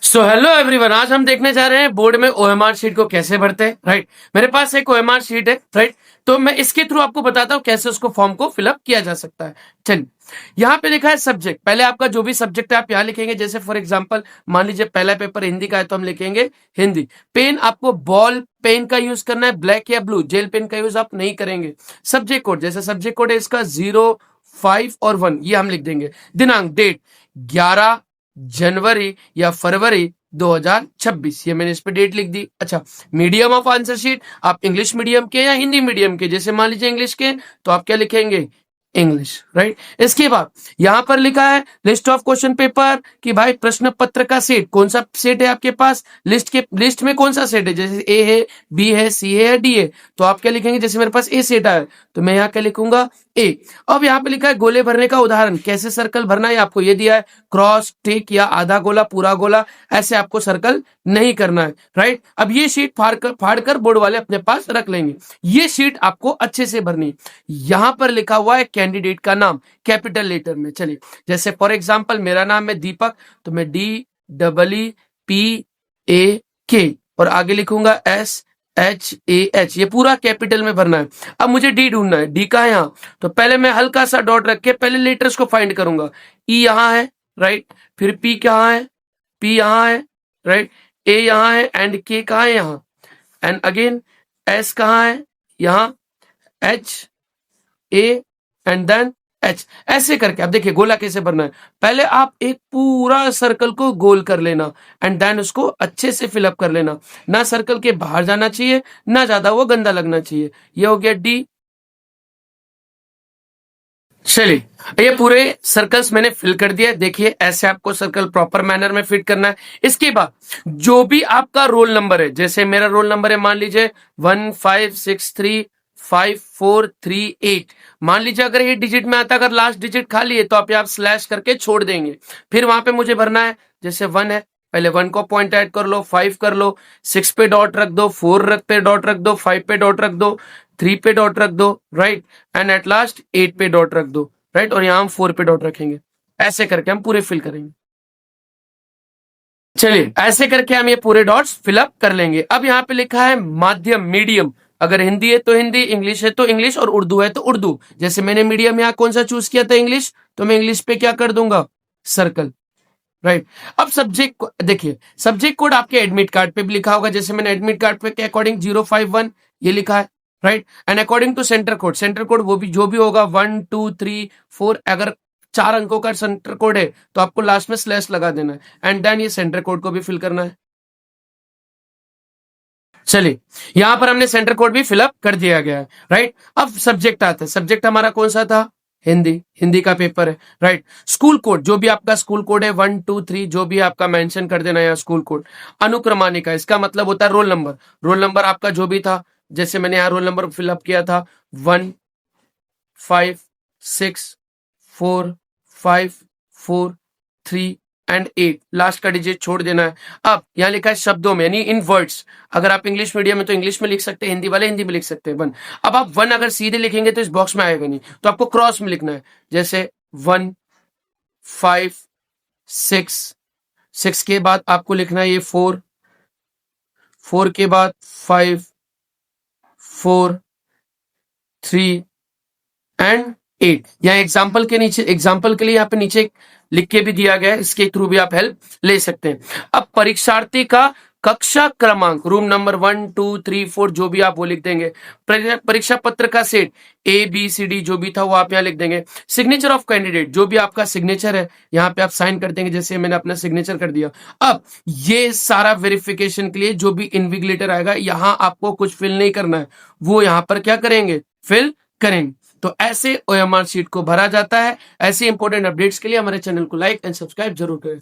So hello everyone, आज हम देखने जा रहे हैं बोर्ड में ओएमआर शीट को कैसे भरते हैं। राइट, मेरे पास एक ओएमआर शीट है। राइट, तो मैं इसके थ्रू आपको बताता हूं कैसे उसको फॉर्म को फिलअप किया जा सकता है। चलिए, यहाँ पे लिखा है सब्जेक्ट। पहले आपका जो भी सब्जेक्ट है आप यहाँ लिखेंगे। जैसे फॉर एग्जांपल मान लीजिए पहला पेपर हिंदी का है तो हम लिखेंगे हिंदी। पेन आपको बॉल पेन का यूज करना है, ब्लैक या ब्लू। जेल पेन का यूज आप नहीं करेंगे। सब्जेक्ट कोड, जैसे सब्जेक्ट कोड है इसका 0, 5 और 1, ये हम लिख देंगे। दिनांक डेट 11 जनवरी या फरवरी 2026, ये मैंने इस पे डेट लिख दी। अच्छा, मीडियम ऑफ आंसर शीट, आप इंग्लिश मीडियम के या हिंदी मीडियम के। जैसे मान लीजिए इंग्लिश के तो आप क्या लिखेंगे, इंग्लिश। राइट, इसके बाद यहां पर लिखा है लिस्ट ऑफ क्वेश्चन पेपर कि भाई प्रश्न पत्र का सेट, कौन सा सेट है आपके पास, लिस्ट में कौन सा सेट है। जैसे ए है, बी है, सी है या डी है, तो आप क्या लिखेंगे। जैसे मेरे पास ए सेट आया तो मैं यहाँ क्या लिखूंगा, ए। अब यहाँ पे लिखा है गोले भरने का उदाहरण, कैसे सर्कल भरना है आपको ये दिया है। क्रॉस, टिक या आधा गोला, पूरा गोला, ऐसे आपको सर्कल नहीं करना है। राइट, अब ये शीट फाड़ कर बोर्ड वाले अपने पास रख लेंगे। ये शीट आपको अच्छे से भरनी। यहां पर लिखा हुआ है कैंडिडेट का नाम कैपिटल लेटर में। चलिए, जैसे फॉर एग्जांपल मेरा नाम है दीपक, तो मैं DEEPAK और आगे लिखूंगा SHAH, ये पूरा कैपिटल में भरना है। अब मुझे डी ढूंढना है। डी का है यहाँ, तो पहले मैं हल्का सा डॉट रख के पहले लेटर्स को फाइंड करूंगा। ई यहाँ है, राइट, फिर पी कहाँ है, पी यहाँ है, राइट, ए यहाँ है, एंड के कहाँ है, यहाँ, एंड अगेन एस कहाँ है, यहाँ, H, A and then H. ऐसे करके आप देखिए गोला कैसे भरना है। पहले आप एक पूरा सर्कल को गोल कर लेना एंड देन उसको अच्छे से फिलअप कर लेना। ना सर्कल के बाहर जाना चाहिए, ना ज्यादा वो गंदा लगना चाहिए। ये हो गया डी। चलिए, ये पूरे सर्कल्स मैंने फिल कर दिया। देखिए ऐसे आपको सर्कल प्रॉपर मैनर में फिट करना है। इसके बाद जो भी आपका रोल नंबर है, जैसे मेरा रोल नंबर है मान लीजिए 15635438, मान लीजिए अगर ये डिजिट में आता, अगर लास्ट डिजिट खाली है तो आप यहाँ स्लैश करके छोड़ देंगे। फिर वहां पे मुझे भरना है, जैसे 1 है, पहले 1 को पॉइंट ऐड कर लो, 5 कर लो, 6 पे डॉट रख दो, 4 पे डॉट रख दो, 5 पे डॉट रख दो, 3 पे डॉट रख दो, राइट, एंड एट लास्ट 8 पे डॉट रख दो, राइट, और यहां हम 4 पे डॉट रखेंगे। ऐसे करके हम पूरे फिल करेंगे। चलिए, ऐसे करके हम ये पूरे डॉट्स फिलअप कर लेंगे। अब यहाँ पे लिखा है माध्यम, मीडियम। अगर हिंदी है तो हिंदी, इंग्लिश है तो इंग्लिश और उर्दू है तो उर्दू। जैसे मैंने मीडियम यहाँ कौन सा चूज किया था, इंग्लिश, तो मैं इंग्लिश पे क्या कर दूंगा, सर्कल। राइट, अब सब्जेक्ट देखिए, सब्जेक्ट कोड आपके एडमिट कार्ड पे भी लिखा होगा। जैसे मैंने एडमिट कार्ड पे के अकॉर्डिंग 051 ये लिखा है। Right, and according to centre code, centre code वो भी जो भी होगा 1 2 3 4, अगर 4 अंकों का सेंटर कोड है तो आपको लास्ट में स्लैश लगा देना है एंड देन ये सेंटर कोड को भी फिल करना है। चलिए, यहां पर हमने सेंटर कोड भी फिलअप कर दिया गया है। राइट, अब सब्जेक्ट आता है। सब्जेक्ट हमारा कौन सा था, हिंदी, हिंदी का पेपर है। राइट, स्कूल कोड, जो भी आपका स्कूल कोड है 1 2 3 जो भी आपका मेंशन कर देना है स्कूल कोड। अनुक्रमानिका, इसका मतलब होता है रोल नंबर। रोल नंबर आपका जो भी था, जैसे मैंने यहाँ रोल नंबर फिलअप किया था 1 5 6 4 5 4 3 एंड 8, लास्ट का डिजिट छोड़ देना है। अब यहाँ लिखा है शब्दों में, यानी इन वर्ड्स। अगर आप इंग्लिश मीडियम में तो इंग्लिश में लिख सकते हैं, हिंदी वाले हिंदी में लिख सकते हैं 1। अब आप 1 अगर सीधे लिखेंगे तो इस बॉक्स में आएगा नहीं, तो आपको क्रॉस में लिखना है। जैसे 1 5 6, 6 के बाद आपको लिखना है ये 4, 4 के बाद 5 4 3 एंड 8। यहाँ एग्जाम्पल के नीचे, एग्जाम्पल के लिए यहाँ पे नीचे लिख के भी दिया गया है, इसके थ्रू भी आप हेल्प ले सकते हैं। अब परीक्षार्थी का कक्षा क्रमांक, रूम नंबर 1 2 3 4 जो भी आप वो लिख देंगे। परीक्षा पत्र का सेट ABCD जो भी था वो आप यहाँ लिख देंगे। सिग्नेचर ऑफ कैंडिडेट, जो भी आपका सिग्नेचर है यहाँ पे आप साइन कर देंगे, जैसे मैंने अपना सिग्नेचर कर दिया। अब ये सारा वेरिफिकेशन के लिए जो भी इन्विजिलेटर आएगा, यहाँ आपको कुछ फिल नहीं करना है, वो यहाँ पर क्या करेंगे, फिल करेंगे। तो ऐसे ओएमआर शीट को भरा जाता है। ऐसे इंपॉर्टेंट अपडेट्स के लिए हमारे चैनल को लाइक एंड सब्सक्राइब जरूर करें।